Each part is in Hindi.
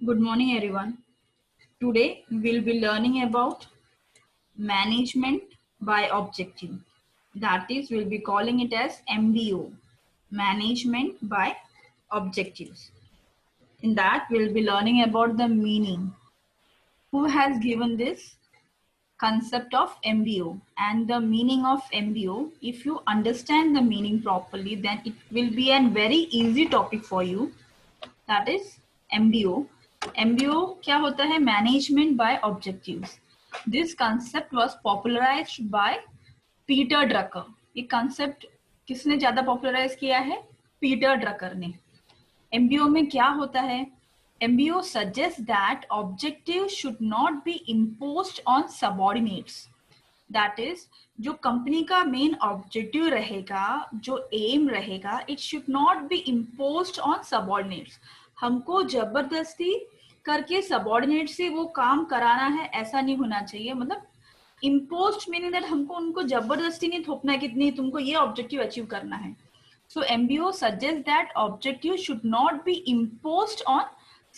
Good morning, everyone. Today we'll be learning about management by objective. That is, we'll be calling it as MBO, management by objectives. In that, we'll be learning about the meaning. Who has given this concept of MBO and the meaning of MBO? If you understand the meaning properly, then it will be a very easy topic for you. That is MBO. MBO क्या होता है? Management by Objectives. This concept was popularized by Peter Drucker. ये concept किसने ज्यादा popularize किया है? Peter Drucker ने. MBO में क्या होता है? MBO suggests that objectives should not be imposed on subordinates. That is, जो कंपनी का मेन ऑब्जेक्टिव रहेगा, जो एम रहेगा, it should not be imposed on subordinates. हमको जबरदस्ती करके सबऑर्डिनेट से वो काम कराना है, ऐसा नहीं होना चाहिए. मतलब इम्पोज्ड मीनिंग दैट हमको उनको जबरदस्ती नहीं थोपना है कि नहीं तुमको ये ऑब्जेक्टिव अचीव करना है. So MBO suggest that objective should not be imposed on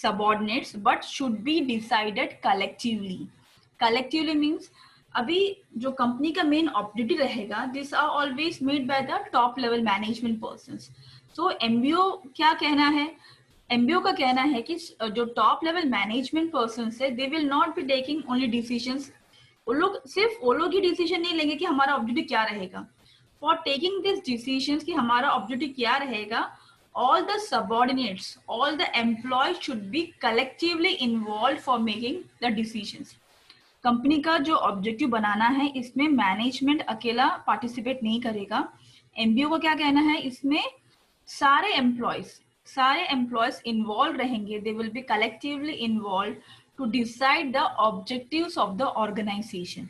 subordinates but should be decided collectively. Collectively means अभी जो कंपनी का मेन ऑब्जेक्टिव रहेगा, this are always made by the top level management persons. So MBO क्या कहना है? एमबीओ का कहना है कि जो टॉप लेवल मैनेजमेंट पर्सन है, they will not be taking only decisions. वो लोग ही डिसीजन नहीं लेंगे कि हमारा ऑब्जेक्टिव क्या रहेगा. फॉर टेकिंग दिस डिसीजंस कि हमारा ऑब्जेक्टिव क्या रहेगा, all the subordinates, all the employees should be collectively involved for making the decisions. Company का जो ऑब्जेक्टिव बनाना है, इसमें मैनेजमेंट अकेला पार्टिसिपेट नहीं करेगा. एमबीओ को क्या कहना है? इसमें सारे एम्प्लॉयज इन्वॉल्व रहेंगे. They will be collectively involve to decide the objectives of the organisation.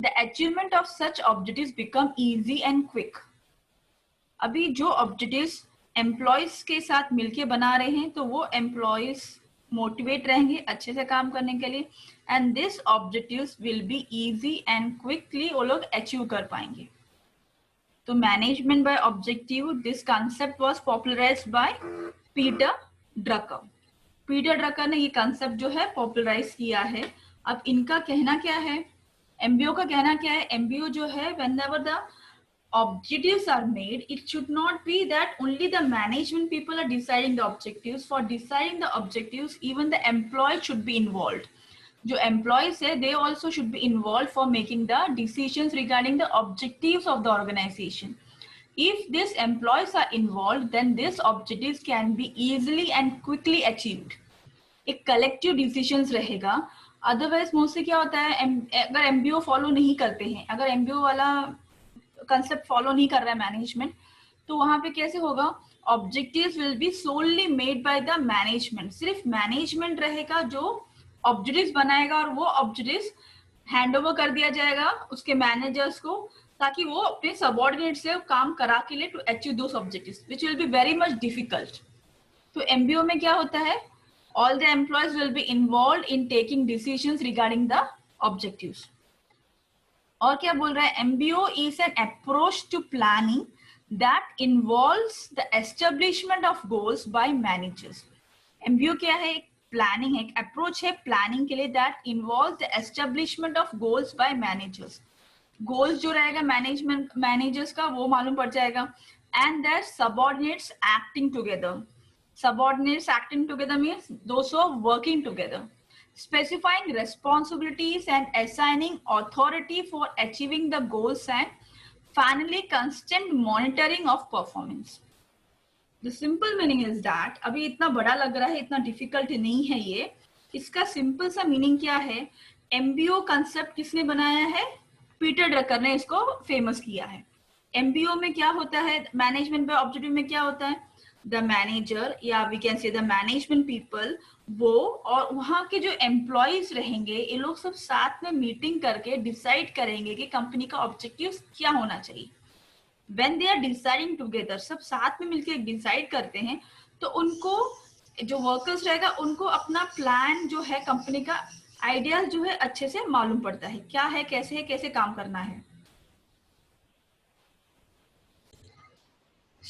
The achievement of such objectives become easy and quick. अभी जो ऑब्जेक्टिव्स एम्प्लॉयज के साथ मिलके बना रहे हैं, तो वो एम्प्लॉयज मोटिवेट रहेंगे अच्छे से काम करने के लिए, and this objectives will be easy and quickly वो लोग अचीव कर पाएंगे. तो management by objective, this concept was popularised by Peter Drucker. Peter Drucker ने ये कंसेप्ट जो है पॉपुलराइज किया है. अब इनका कहना क्या है? एमबीओ का कहना क्या है? एमबीओ जो है, whenever the objectives are made, it should not be that only the management people are deciding the objectives. For deciding the objectives, even the employees should be involved. जो employees है, they also should be involved for making the decisions regarding the objectives of the organization. If these employees are involved, then these objectives can be easily and quickly achieved. एक collective decisions रहेगा. अदरवाइज मोस्टली क्या होता है, अगर एमबीओ फॉलो नहीं करते हैं, अगर एमबीओ वाला कंसेप्ट फॉलो नहीं कर रहा है मैनेजमेंट, तो वहां पे कैसे होगा? Objectives will be solely made by the management. सिर्फ मैनेजमेंट रहेगा जो ऑब्जेक्टिव्स बनाएगा, और वो ऑब्जेक्टिव्स हैंड ओवर कर दिया जाएगा उसके मैनेजर्स को, ताकि वो अपने सबऑर्डिनेट से काम करा के लिए to achieve those objectives, which will be very much difficult. तो एमबीओ में क्या होता है? All the employees will be involve in taking decisions regarding the objectives. और क्या बोल रहा है? MBO is an approach to planning that involves the establishment of goals by managers. MBO क्या है? एक प्लानिंग है, एक अप्रोच है प्लानिंग के लिए, that involves the establishment of goals by managers. Goals जो रहेगा मैनेजर्स का, वो मालूम पड़ जाएगा. And their subordinates acting together. Subordinates acting together means those are working together. Specifying responsibilities and assigning authority for achieving the goals, and finally constant monitoring of performance. The simple meaning is that, अभी इतना बड़ा लग रहा है, इतना डिफिकल्ट नहीं है ये. इसका सिंपल सा मीनिंग क्या है? एमबीओ कंसेप्ट किसने बनाया है? पीटर ड्रकर ने इसको फेमस किया है. एमबीओ में क्या होता है? मैनेजमेंट बाय ऑब्जेक्टिव में क्या होता है? द मैनेजर, या we can say the management people, वो और वहां के जो एम्प्लॉयज रहेंगे, ये लोग सब साथ में मीटिंग करके डिसाइड करेंगे कि कंपनी का ऑब्जेक्टिव क्या होना चाहिए. When they are deciding together, सब साथ में मिलकर डिसाइड करते हैं, तो उनको जो वर्कर्स रहेगा, उनको अपना प्लान जो है, कंपनी का आइडिया जो है, अच्छे से मालूम पड़ता है क्या है, कैसे काम करना है.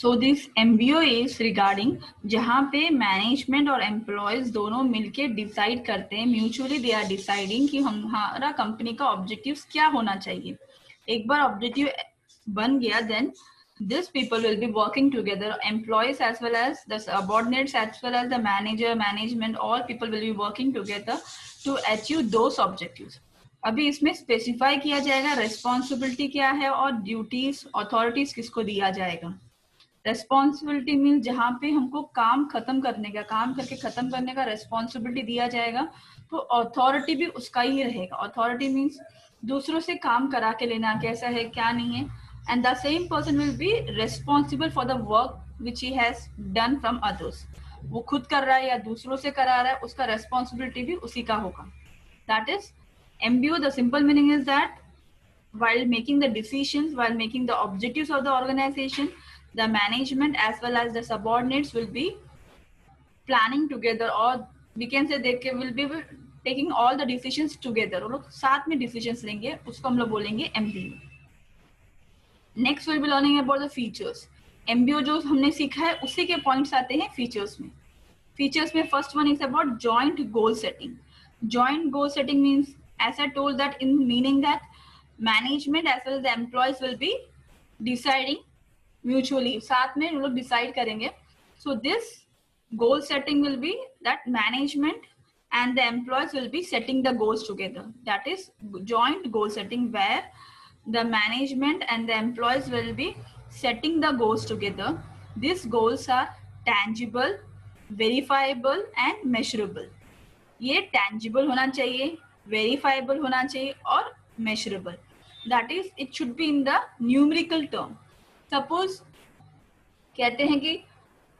So this MBO is regarding जहाँ पे मैनेजमेंट और एम्प्लॉयज दोनों मिलके डिसाइड करते हैं, म्यूचुअली दे आर डिसाइडिंग कि हमारा कंपनी का ऑब्जेक्टिव क्या होना चाहिए. एक बार ऑब्जेक्टिव बन गया, then this people will be working together, employees as well as the subordinates as well as the manager, management, all people will be working together to achieve those objectives. अभी इसमें स्पेसिफाई किया जाएगा रेस्पॉन्सिबिलिटी क्या है और ड्यूटीज अथॉरिटीज किसको दिया जाएगा. रेस्पॉन्सिबिलिटी मीन जहाँ पे हमको काम खत्म करने का, काम करके खत्म करने का रेस्पॉन्सिबिलिटी दिया जाएगा, तो अथॉरिटी भी उसका ही रहेगा. अथॉरिटी मीन्स दूसरों से काम करा के लेना, कैसा है क्या नहीं है, and the same person will be responsible for the work which he has done from others. वो खुद कर रहा है या दूसरों से करा रहा है, उसका रेस्पॉन्सिबिलिटी भी उसी का होगा. That is MBO. The simple meaning is that while making the decisions, while making the objectives of the organization, the management as well as the subordinates will be planning together, or we can say they will be taking all the decisions together. वो लोग साथ में decisions लेंगे, उसको हम लोग बोलेंगे MBO. Next will be learning about the features. MBO जो हमने सीखा है उसी के पॉइंट्स आते हैं फीचर्स में. फीचर्स में first one is about joint goal setting. Joint goal setting means, as I told that in meaning that management as well as the employees will be deciding mutually, साथ में लोग डिसाइड करेंगे. So this goal setting will be that management and the employees will be setting the goals together. That is joint goal setting, where the management and the employees will be setting the goals together. These goals are tangible, verifiable and measurable. ये tangible होना चाहिए, verifiable होना चाहिए और measurable. That is, it should be in the numerical term. Suppose कहते हैं कि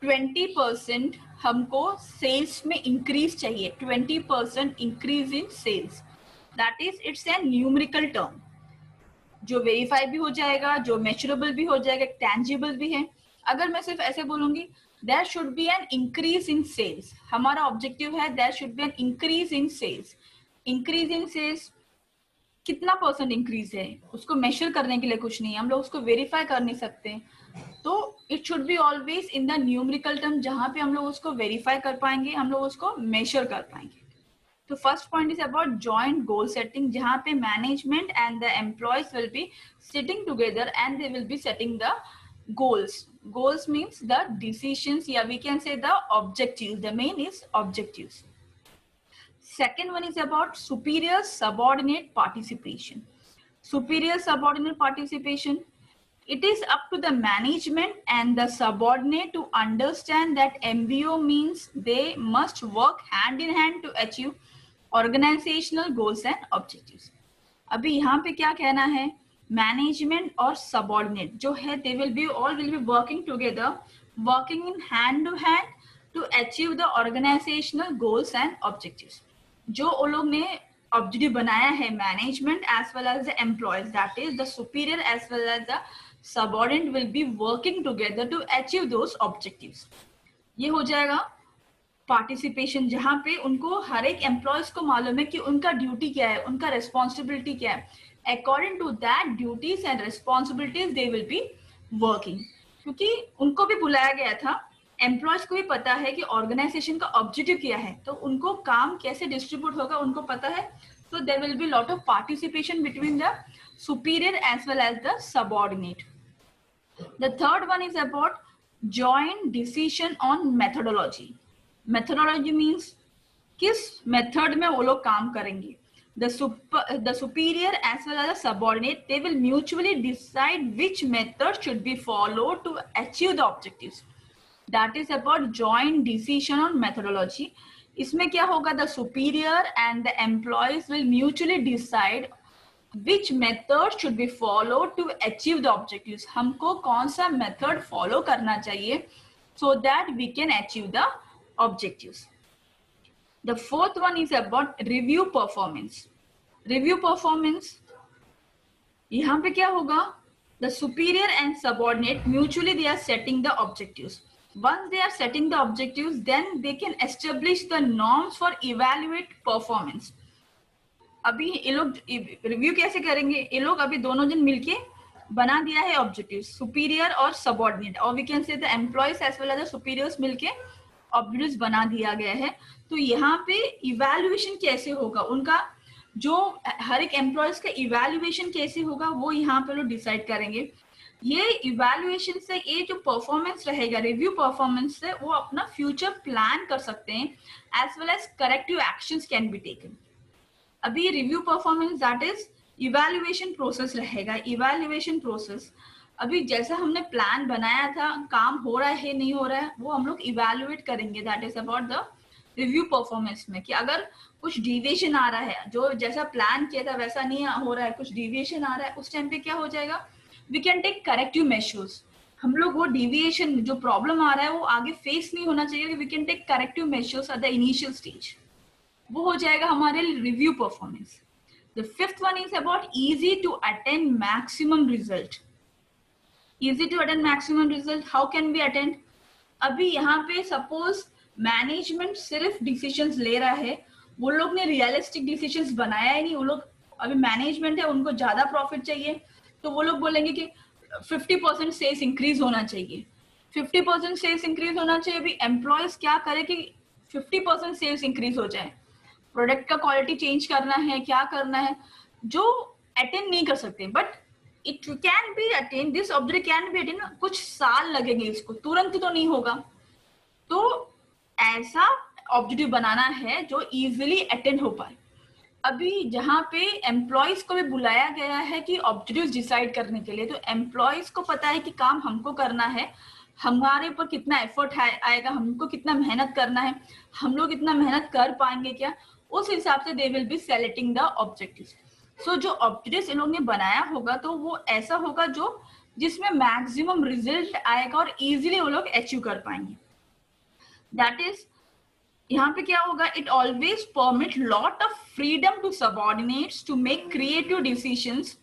20% हमको सेल्स में इंक्रीज चाहिए, 20% increase in sales. That is it's a numerical term जो वेरीफाई भी हो जाएगा, जो मेजरेबल भी हो जाएगा, टेंजिबल भी है. अगर मैं सिर्फ ऐसे बोलूंगी there should be an increase in sales, हमारा ऑब्जेक्टिव है there should be an increase in sales. Increase in sales कितना परसेंट इंक्रीज है, उसको मेजर करने के लिए कुछ नहीं है, हम लोग उसको वेरीफाई कर नहीं सकते. तो it should be always in the numerical term, जहां पे हम लोग उसको वेरीफाई कर पाएंगे, हम लोग उसको मेजर कर पाएंगे. तो first point is about joint goal setting, जहां पे management and the employees will be sitting together and they will be setting the goals. Goals means the decisions, या we can say the objectives. The main is objectives. Second one is about superior subordinate participation. Superior subordinate participation. It is up to the management and the subordinate to understand that MBO means they must work hand in hand to achieve organizational goals and objectives. अभी यहाँ पे क्या कहना है, मैनेजमेंट और सबॉर्डिनेट जो है they will be working together, working in hand to hand to achieve the organizational goals and objectives. जो वो लोग ने ऑब्जेक्टिव बनाया है, management as well as the employees, that is the superior as well as the subordinate will be working together to achieve those objectives. ये हो जाएगा पार्टिसिपेशन, जहां पे उनको हर एक एम्प्लॉयज को मालूम है कि उनका ड्यूटी क्या है, उनका रेस्पॉन्सिबिलिटी क्या है. According to that duties and responsibilities they will be working. क्योंकि उनको भी बुलाया गया था, एम्प्लॉयज को भी पता है कि ऑर्गेनाइजेशन का ऑब्जेक्टिव क्या है, तो उनको काम कैसे डिस्ट्रीब्यूट होगा उनको पता है. So there will be lot of participation between the superior as well as the subordinate. The third one is about joint decision on methodology. Methodology means किस method में वो लोग काम करेंगे. The superior as well as the subordinate, they will mutually decide which method should be followed to achieve the objectives. That is about joint decision on methodology. इसमें क्या होगा, the superior and the employees will mutually decide which method should be followed to achieve the objectives. हमको कौन सा method follow करना चाहिए so that we can achieve the objectives. The fourth one is about review performance. Review performance, यहाँ पे क्या होगा, the superior and subordinate mutually they are setting the objectives. Once they are setting the objectives, then they can establish the norms for evaluate performance. अभी ये लोग रिव्यू कैसे करेंगे, ये लोग अभी दोनों जन मिलके बना दिया है ऑब्जेक्टिव, सुपीरियर और सबऑर्डिनेट, और we can say the employees as well as the superiors मिलके ऑब्जेक्टिव्स बना दिया गया है। तो यहाँ पे इवैल्यूएशन कैसे होगा उनका, जो हर एक एम्प्लॉयज का इवैल्यूएशन कैसे होगा वो यहाँ पे लोग डिसाइड करेंगे। ये इवैल्यूएशन से ये जो परफॉर्मेंस रहेगा, रिव्यू परफॉर्मेंस से वो अपना फ्यूचर प्लान कर सकते हैं, as well as corrective actions can be taken. अभी review performance that is evaluation process रहेगा, इवैल्यूएशन प्रोसेस। अभी जैसा हमने प्लान बनाया था, काम हो रहा है नहीं हो रहा है, वो हम लोग इवैल्यूएट करेंगे, that is about the review performance में, कि अगर कुछ डिविएशन आ रहा है, जो जैसा प्लान किया था वैसा नहीं हो रहा है, कुछ डिविएशन आ रहा है, उस टाइम पे क्या हो जाएगा, we can take corrective measures. हम लोग वो डिविएशन जो प्रॉब्लम आ रहा है वो आगे फेस नहीं होना चाहिए, we can take corrective measures at the initial stage, वो हो जाएगा हमारे review performance. The fifth one is about easy to attend maximum result. Easy to attend maximum result, how can be attend? अभी यहाँ पे सपोज मैनेजमेंट सिर्फ डिसीजंस ले रहा है, वो लोग ने रियलिस्टिक डिसीजंस बनाया ही नहीं, वो लोग अभी मैनेजमेंट है, उनको ज्यादा प्रॉफिट चाहिए, तो वो लोग बोलेंगे कि 50% सेल्स इंक्रीज होना चाहिए, 50% सेल्स इंक्रीज होना चाहिए। अभी एम्प्लॉयज क्या करे कि 50% सेल्स इंक्रीज हो जाए, प्रोडक्ट का क्वालिटी चेंज करना है, क्या करना है, जो अटेंड नहीं कर सकते। But it can be attend, this object can be attend, कुछ साल लगेंगे इसको, तुरंत तो नहीं होगा। तो ऐसा ऑब्जेक्टिव बनाना है जो इजीली अटेंड हो पाए। अभी जहाँ पे एम्प्लॉयज को भी बुलाया गया है कि ऑब्जेक्टिव्स डिसाइड करने के लिए, तो एम्प्लॉयज को पता है कि काम हमको करना है, हमारे ऊपर कितना एफर्ट आएगा, हमको कितना मेहनत करना है, हम लोग इतना मेहनत कर पाएंगे क्या, उस हिसाब से they will be selecting the objectives. So जो ऑब्जेक्टिव्स इन लोगों ने बनाया होगा तो वो ऐसा होगा जो जिसमें मैक्सिमम रिजल्ट आएगा और इजीली वो लोग अचीव कर पाएंगे। दैट इज, यहाँ पे क्या होगा, it always permit lot of freedom to subordinates to make creative decisions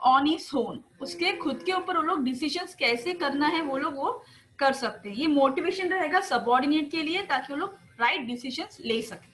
on his own. उसके खुद के ऊपर वो लोग डिसीजंस कैसे करना है वो लोग वो कर सकते हैं। ये मोटिवेशन रहेगा सबऑर्डिनेट के लिए, ताकि वो लोग राइट डिसीजंस ले सकें।